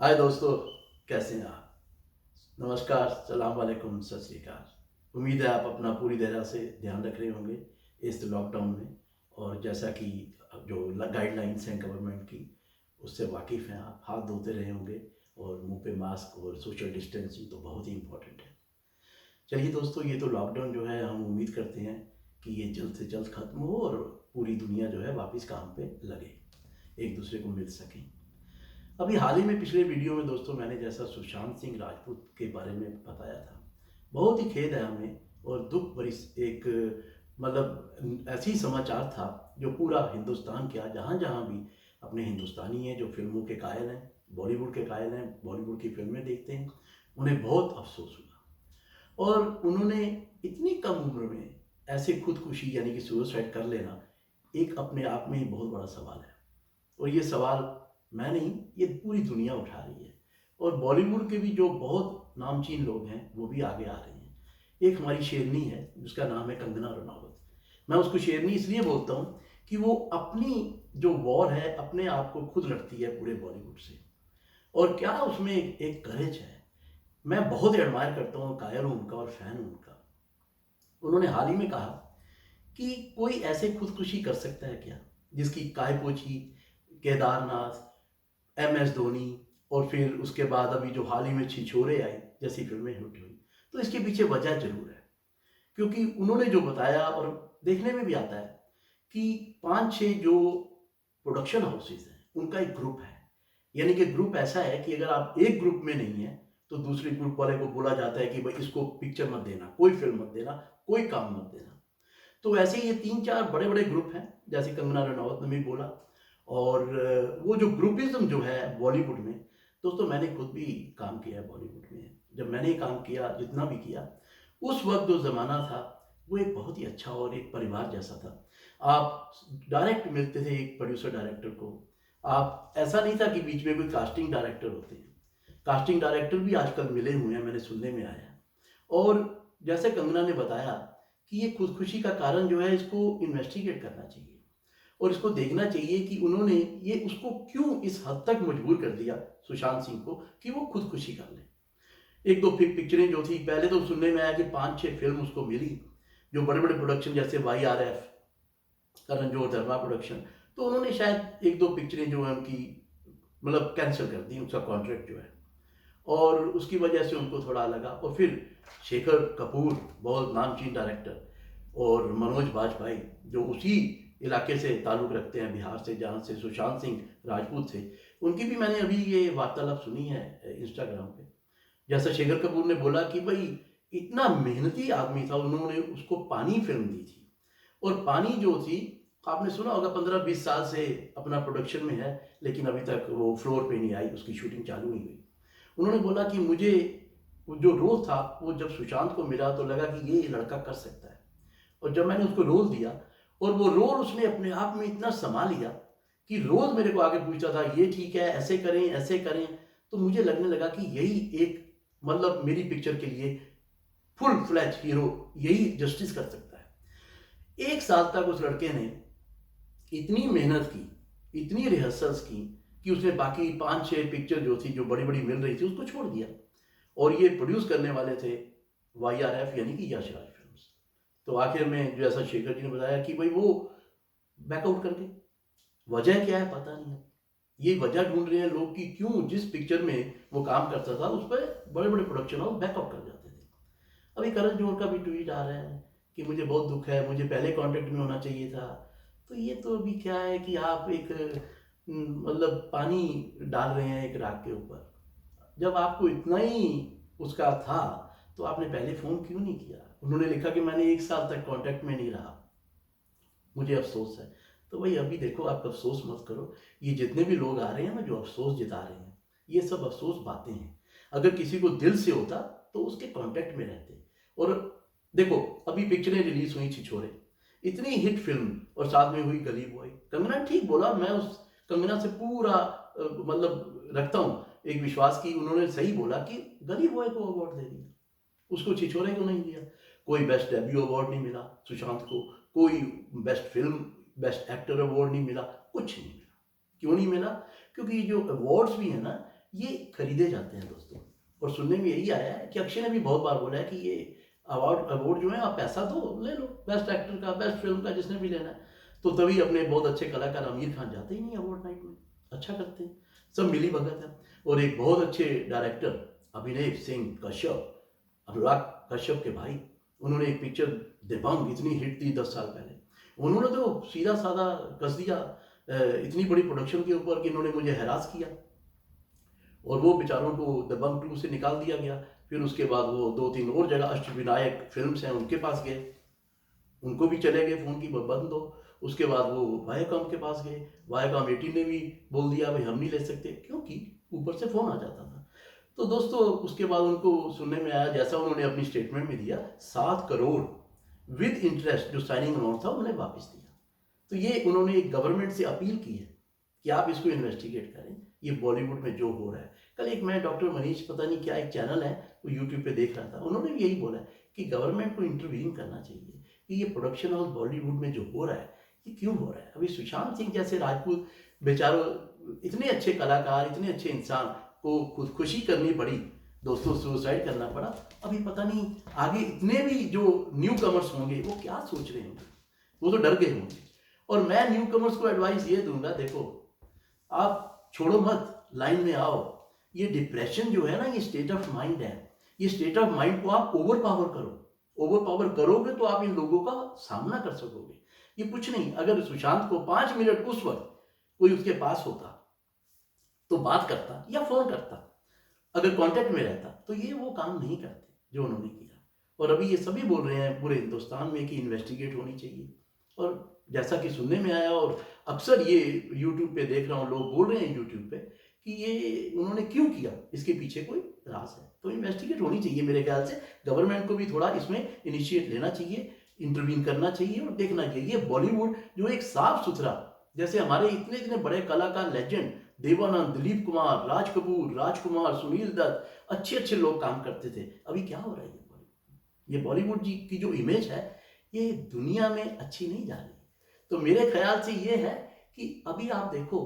हाय दोस्तों, कैसे हैं आप? नमस्कार, सलाम वालेकुम, सत श्री अकाल। उम्मीद है आप अपना पूरी तरह से ध्यान रख रहे होंगे इस लॉकडाउन में। और जैसा कि जो गाइडलाइंस हैं गवर्नमेंट की, उससे वाकिफ़ हैं आप। हाथ धोते रहे होंगे और मुंह पे मास्क और सोशल डिस्टेंसिंग तो बहुत ही इम्पोर्टेंट है। चलिए दोस्तों, ये तो लॉकडाउन जो है हम उम्मीद करते हैं कि ये जल्द से जल्द ख़त्म हो और पूरी दुनिया जो है वापस काम पे लगे, एक दूसरे को मिल सकें। अभी हाल ही में पिछले वीडियो में दोस्तों मैंने जैसा सुशांत सिंह राजपूत के बारे में बताया था, बहुत ही खेद है हमें और दुख भरी एक मतलब ऐसी समाचार था जो पूरा हिंदुस्तान क्या जहाँ जहाँ भी अपने हिंदुस्तानी हैं जो फिल्मों के कायल हैं, बॉलीवुड के कायल हैं, बॉलीवुड की फिल्में देखते हैं, उन्हें बहुत अफसोस हुआ। और उन्होंने इतनी कम उम्र में ऐसे खुदकुशी यानी कि सुसाइड कर लेना एक अपने आप में ही बहुत बड़ा सवाल है। और ये सवाल मैं नहीं, ये पूरी दुनिया उठा रही है। और बॉलीवुड के भी जो बहुत नामचीन लोग हैं वो भी आगे आ रहे हैं। एक हमारी शेरनी है जिसका नाम है कंगना रनावत। मैं उसको शेरनी इसलिए बोलता हूँ कि वो अपनी जो वॉर है अपने आप को खुद लड़ती है पूरे बॉलीवुड से। और क्या उसमें एक करेज है। मैं बहुत एडमायर करता हूँ, कायल हूँ उनका और फैन हूँ उनका। उन्होंने हाल ही में कहा कि कोई ऐसे खुदकुशी कर सकता है क्या जिसकी कायपोची केदारनाथ, एम एस धोनी और फिर उसके बाद अभी जो हाल ही में छिछोरे आई जैसी फिल्में हिट हुई। तो इसके पीछे वजह जरूर है, क्योंकि उन्होंने जो बताया और देखने में भी आता है कि पांच छह जो प्रोडक्शन हाउसेज हैं उनका एक ग्रुप है। यानी कि ग्रुप ऐसा है कि अगर आप एक ग्रुप में नहीं है तो दूसरे ग्रुप वाले को बोला जाता है कि भाई इसको पिक्चर मत देना, कोई फिल्म मत देना, कोई काम मत देना। तो ऐसे ये 3-4 बड़े-बड़े ग्रुप हैं, जैसे कंगना रनौत ने भी बोला। और वो जो ग्रुपिज़्म जो है बॉलीवुड में, दोस्तों मैंने खुद भी काम किया है बॉलीवुड में। जब मैंने काम किया, जितना भी किया, उस वक़्त जो ज़माना था, वो एक बहुत ही अच्छा और एक परिवार जैसा था। आप डायरेक्ट मिलते थे एक प्रोड्यूसर डायरेक्टर को। आप ऐसा नहीं था कि बीच में कोई कास्टिंग डायरेक्टर होते हैं। कास्टिंग डायरेक्टर भी आजकल मिले हुए हैं, मैंने सुनने में आया है। और जैसे कंगना ने बताया कि ये खुदकुशी का कारण जो है इसको इन्वेस्टिगेट करना चाहिए और इसको देखना चाहिए कि उन्होंने ये उसको क्यों इस हद तक मजबूर कर दिया सुशांत सिंह को कि वो खुदकुशी कर ले। एक दो पिक्चरें जो थी पहले तो सुनने में आया कि 5-6 फिल्म उसको मिली, जो बड़े बड़े प्रोडक्शन जैसे YRF, करण जौहर धर्मा प्रोडक्शन, तो उन्होंने शायद एक दो पिक्चरें जो है उनकी मतलब कैंसिल कर दी, उसका कॉन्ट्रैक्ट जो है। और उसकी वजह से उनको थोड़ा लगा। और फिर शेखर कपूर, बहुत नामचीन डायरेक्टर, और मनोज बाजपेयी जो उसी इलाके से ताल्लुक़ रखते हैं, बिहार से, जहाँ से सुशांत सिंह राजपूत थे, उनकी भी मैंने अभी ये वार्तालाप सुनी है इंस्टाग्राम पे। जैसा शेखर कपूर ने बोला कि भाई इतना मेहनती आदमी था, उन्होंने उसको पानी फिल्म दी थी। और पानी जो थी, आपने सुना होगा, 15-20 साल से अपना प्रोडक्शन में है, लेकिन अभी तक वो फ्लोर पे नहीं आई, उसकी शूटिंग चालू नहीं हुई। उन्होंने बोला कि मुझे वो जो रोल था वो जब सुशांत को मिला तो लगा कि ये लड़का कर सकता है। और जब मैंने उसको रोल दिया और वो रोल उसने अपने आप में इतना संभाल लिया कि रोज मेरे को आगे पूछता था, ये ठीक है, ऐसे करें ऐसे करें। तो मुझे लगने लगा कि यही एक मतलब मेरी पिक्चर के लिए फुल फ्लैज हीरो यही जस्टिस कर सकता है। 1 साल तक उस लड़के ने इतनी मेहनत की, इतनी रिहर्सल्स की कि उसने बाकी 5-6 पिक्चर जो थी, जो बड़ी-बड़ी मिल रही थी, उसको छोड़ दिया। और ये प्रोड्यूस करने वाले थे YRF यानी कि यश राज फिल्म्स। तो आखिर में जैसा शेखर जी ने बताया कि भाई वो बैकआउट कर गए। वजह क्या है पता नहीं है। ये वजह ढूंढ रहे हैं लोग कि क्यों जिस पिक्चर में वो काम करता था उस पर बड़े-बड़े प्रोडक्शन हाउस बैकआउट कर जाते थे। अभी करण जौहर का भी ट्वीट आ रहा है कि मुझे बहुत दुख है, मुझे पहले कॉन्टेक्ट में होना चाहिए था। तो ये तो अभी क्या है कि आप एक मतलब पानी डाल रहे हैं एक राख के ऊपर। जब आपको इतना ही उसका था तो आपने पहले फ़ोन क्यों नहीं किया? उन्होंने लिखा कि मैंने 1 साल तक कॉन्टैक्ट में नहीं रहा, मुझे अफ़सोस है। तो भाई अभी देखो, आप अफ़सोस मत करो। ये जितने भी लोग आ रहे हैं ना जो अफ़सोस जता रहे हैं, ये सब अफ़सोस बातें हैं। अगर किसी को दिल से होता तो उसके कॉन्टैक्ट में रहते। और देखो, अभी पिक्चरें रिलीज़ हुई छिछोरे, इतनी हिट फ़िल्म, और साथ में हुई गली बॉय। कंगना ठीक बोला, मैं उस कंगना से पूरा मतलब रखता हूँ एक विश्वास कि उन्होंने सही बोला कि गली बॉय को अवार्ड दे दिया, उसको छिछोरे को नहीं दिया। कोई बेस्ट डेब्यू अवार्ड नहीं मिला सुशांत को, कोई best film, best actor award नहीं मिला, कुछ नहीं मिला। क्यों नहीं मिला? क्योंकि ये जो अवार्ड्स भी है ना, ये खरीदे जाते हैं दोस्तों। और सुनने में यही आया है कि अक्षय ने भी बहुत बार बोला है कि ये अवार्ड अवार्ड जो है आप पैसा दो, ले लो, बेस्ट एक्टर का, बेस्ट फिल्म का, जिसने भी लेना है। तो तभी अपने बहुत अच्छे कलाकार आमिर खान जाते ही नहीं अवार्ड नाइट में, अच्छा करते हैं, सब मिली भगत है। और एक बहुत अच्छे डायरेक्टर अभिनव सिंह कश्यप, अनुराग कश्यप के भाई, उन्होंने एक पिक्चर दबंग इतनी हिट थी 10 साल पहले, उन्होंने तो सीधा साधा कस दिया इतनी बड़ी प्रोडक्शन के ऊपर कि इन्होंने मुझे हैरास किया, और वो बेचारों को दबंग 2 से निकाल दिया गया। फिर उसके बाद वो 2-3 और जगह अष्टविनायक फिल्म्स हैं उनके पास गए, उनको भी चले गए फ़ोन की बंद दो। उसके बाद वो वायाकॉम के पास गए, वायाकॉम 18 ने भी बोल दिया भाई हम नहीं ले सकते, क्योंकि ऊपर से फ़ोन आ जाता था। तो दोस्तों उसके बाद उनको सुनने में आया, जैसा उन्होंने अपनी स्टेटमेंट में दिया, 7 करोड़ विद इंटरेस्ट जो साइनिंग अमाउंट था उन्होंने वापस दिया। तो ये उन्होंने एक गवर्नमेंट से अपील की है कि आप इसको इन्वेस्टिगेट करें, ये बॉलीवुड में जो हो रहा है। कल एक मैं डॉक्टर मनीष पता नहीं क्या एक चैनल है वो यूट्यूब पे देख रहा था, उन्होंने भी यही बोला कि गवर्नमेंट को इंटरवीन करना चाहिए कि ये प्रोडक्शन हाउस बॉलीवुड में जो हो रहा है ये क्यों हो रहा है। अभी सुशांत सिंह जैसे राजपूत बेचारों, इतने अच्छे कलाकार, इतने अच्छे इंसान को खुदकुशी करनी पड़ी दोस्तों, सुसाइड करना पड़ा। अभी पता नहीं आगे इतने भी जो न्यू कमर्स होंगे वो क्या सोच रहे होंगे, वो तो डर गए होंगे। और मैं न्यू कमर्स को एडवाइस ये दूंगा, देखो आप छोड़ो मत, लाइन में आओ। ये डिप्रेशन जो है ना, ये स्टेट ऑफ माइंड है, ये स्टेट ऑफ माइंड को आप ओवर पावर करो, ओवर पावर करोगे तो आप इन लोगों का सामना कर सकोगे। ये कुछ नहीं, अगर सुशांत को 5 मिनट उस वक्त कोई उसके पास होता तो बात करता या फोन करता, अगर कांटेक्ट में रहता, तो ये वो काम नहीं करते जो उन्होंने किया। और अभी ये सभी बोल रहे हैं पूरे हिंदुस्तान में कि इन्वेस्टिगेट होनी चाहिए। और जैसा कि सुनने में आया, और अक्सर ये यूट्यूब पे देख रहा हूँ लोग बोल रहे हैं यूट्यूब पे कि ये उन्होंने क्यों किया, इसके पीछे कोई राज है, तो इन्वेस्टिगेट होनी चाहिए। मेरे ख्याल से गवर्नमेंट को भी थोड़ा इसमें इनिशिएट लेना चाहिए, इंटरवीन करना चाहिए और देखना चाहिए। ये बॉलीवुड जो एक साफ सुथरा, जैसे हमारे इतने इतने बड़े कलाकार लेजेंड देवानंद, दिलीप कुमार, राज कपूर, राजकुमार, सुनील दत्त, अच्छे अच्छे लोग काम करते थे, अभी क्या हो रहा है ये बॉलीवुड जी की जो इमेज है ये दुनिया में अच्छी नहीं जा रही। तो मेरे ख्याल से ये है कि अभी आप देखो,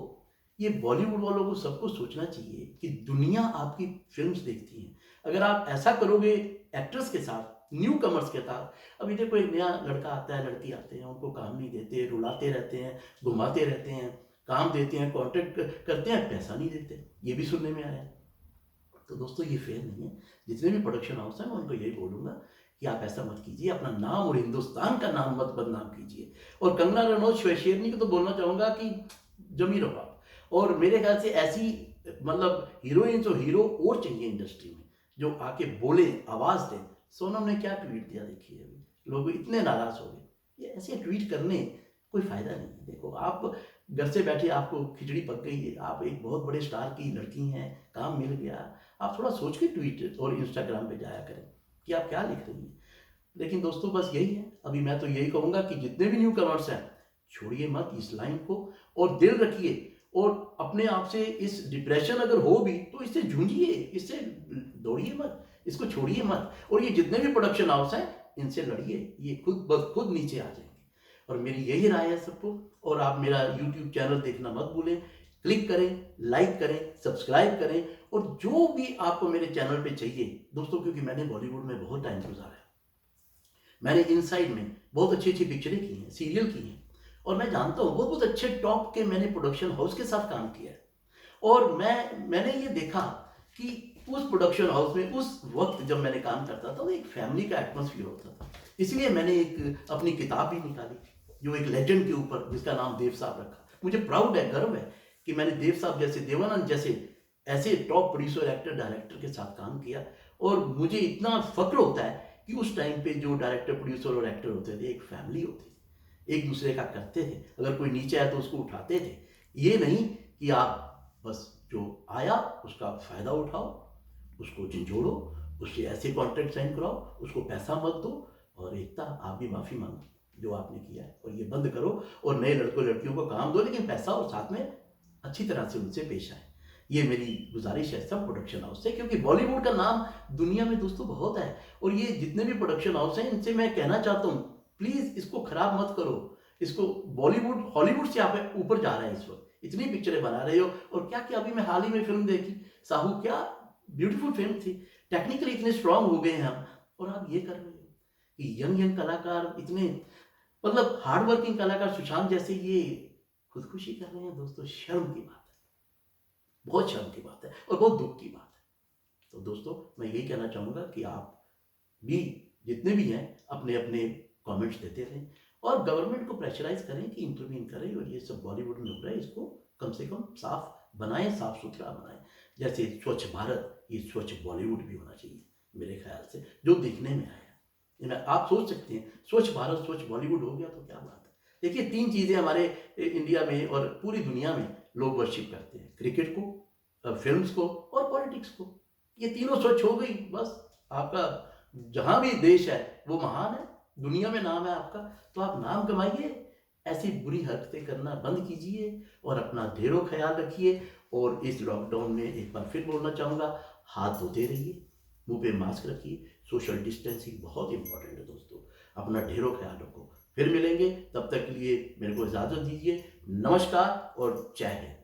ये बॉलीवुड वालों को सबको सोचना चाहिए कि दुनिया आपकी फिल्म्स देखती है। अगर आप ऐसा करोगे एक्टर्स के साथ, न्यू कमर्स के साथ, अभी देखो एक नया लड़का आता है, लड़की आते हैं, उनको काम नहीं देते, रुलाते रहते हैं, घुमाते रहते हैं, काम देते हैं, कॉन्ट्रैक्ट करते हैं, पैसा नहीं देते, ये भी सुनने में आया है। तो दोस्तों ये फेयर नहीं है। जितने भी प्रोडक्शन हाउस हैं मैं उनको यही बोलूँगा कि आप ऐसा मत कीजिए, अपना नाम और हिंदुस्तान का नाम मत बदनाम कीजिए। और कंगना रनौत शेरनी को तो बोलना चाहूँगा कि जमी रहो आप। और मेरे ख्याल से ऐसी मतलब हीरोइंस और हीरो और चाहिए इंडस्ट्री में जो आके बोले, आवाज़ दें। सोनम ने क्या ट्वीट दिया देखिए, अभी लोग इतने नाराज़ हो गए। ये ऐसे ट्वीट करने कोई फ़ायदा नहीं है। देखो आप घर से बैठे, आपको खिचड़ी पक गई है, आप एक बहुत बड़े स्टार की लड़की हैं, काम मिल गया, आप थोड़ा सोच के ट्वीट और इंस्टाग्राम पे जाया करें कि आप क्या लिख रही हैं। लेकिन दोस्तों बस यही है, अभी मैं तो यही कहूँगा कि जितने भी न्यू कमर्स हैं छोड़िए मत इस लाइन को, और दिल रखिए और अपने आप से इस डिप्रेशन अगर हो भी तो इससे जूझिए, इससे दौड़िए मत, इसको छोड़िए मत। और ये जितने भी प्रोडक्शन हाउस हैं इनसे लड़िए, ये खुद नीचे आ जाएंगे। और मेरी यही राय है सबको। और आप मेरा यूट्यूब चैनल देखना मत भूलें, क्लिक करें, लाइक करें, सब्सक्राइब करें। और जो भी आपको मेरे चैनल पे चाहिए दोस्तों, क्योंकि मैंने बॉलीवुड में बहुत टाइम गुजारा है, मैंने इनसाइड में बहुत अच्छी अच्छी पिक्चरें की हैं, सीरियल की हैं, और मैं जानता हूँ बहुत बहुत अच्छे टॉप के मैंने प्रोडक्शन हाउस के साथ काम किया है। और मैंने ये देखा कि उस प्रोडक्शन हाउस में उस वक्त जब मैंने काम करता था तो एक फैमिली का एटमोसफियर होता था। इसलिए मैंने एक अपनी किताब भी निकाली जो एक लेजेंड के ऊपर, जिसका नाम देव साहब रखा। मुझे प्राउड है, गर्व है कि मैंने देव साहब जैसे, देवानंद जैसे ऐसे टॉप प्रोड्यूसर, एक्टर, डायरेक्टर के साथ काम किया। और मुझे इतना फक्र होता है कि उस टाइम पे जो डायरेक्टर, प्रोड्यूसर और एक्टर होते थे एक फैमिली होती थी, एक दूसरे का करते थे, अगर कोई नीचे आया तो उसको उठाते थे। ये नहीं कि आप बस जो आया उसका फ़ायदा उठाओ, उसको झिझोड़ो, उससे ऐसे कॉन्ट्रैक्ट साइन कराओ, उसको पैसा मत दो। और एकता, आप भी माफ़ी मांगो जो आपने किया है, और ये बंद करो। और नए लड़कों लड़कियों को काम दो, लेकिन पैसा और साथ में अच्छी तरह से उनसे पेश आए। ये मेरी गुजारिश है सब प्रोडक्शन हाउस से, क्योंकि बॉलीवुड का नाम दुनिया में दोस्तों बहुत है। और ये जितने भी प्रोडक्शन हाउस हैं इनसे मैं कहना चाहता हूँ, प्लीज़ इसको ख़राब मत करो। इसको, बॉलीवुड हॉलीवुड से आप ऊपर जा रहा है इस वक्त, इतनी पिक्चरें बना रहे हो, और क्या क्या अभी मैं हाल ही में फिल्म देखी साहू, क्या ब्यूटीफुल फिल्म थी। टेक्निकली इतने स्ट्रांग हो गए हैं हम, और आप ये कर रहे हो कि यंग यंग कलाकार इतने, मतलब हार्ड वर्किंग कलाकार सुशांत जैसे, ये खुदकुशी कर रहे हैं दोस्तों। शर्म की बात है, बहुत शर्म की बात है और बहुत दुख की बात है। तो दोस्तों मैं यही कहना चाहूँगा कि आप भी, जितने भी हैं, अपने अपने कमेंट्स देते रहें और गवर्नमेंट को प्रेशराइज करें कि इंटरवीन करें, और ये सब बॉलीवुड में हो रहा है इसको कम से कम साफ बनाएं, साफ सुथरा बनाएं। जैसे स्वच्छ भारत, ये स्वच्छ बॉलीवुड भी होना चाहिए मेरे ख्याल से, जो देखने में आया। आप सोच सकते हैं, स्वच्छ भारत स्वच्छ बॉलीवुड हो गया तो क्या बात है। देखिए 3 चीज़ें हमारे इंडिया में और पूरी दुनिया में लोग वर्शिप करते हैं, क्रिकेट को, फिल्म्स को और पॉलिटिक्स को। ये तीनों स्वच्छ हो गई, बस आपका जहाँ भी देश है वो महान है, दुनिया में नाम है आपका। तो आप नाम कमाइए, ऐसी बुरी हरकतें करना बंद कीजिए और अपना ढेरों ख्याल रखिए। और इस लॉकडाउन में एक बार फिर बोलना चाहूँगा, हाथ धोते रहिए, मुंह पे मास्क रखिए, सोशल डिस्टेंसिंग बहुत इंपॉर्टेंट है दोस्तों। अपना ढेरों ख्याल रखो, फिर मिलेंगे, तब तक के लिए मेरे को इजाज़त दीजिए। नमस्कार और जय हिंद।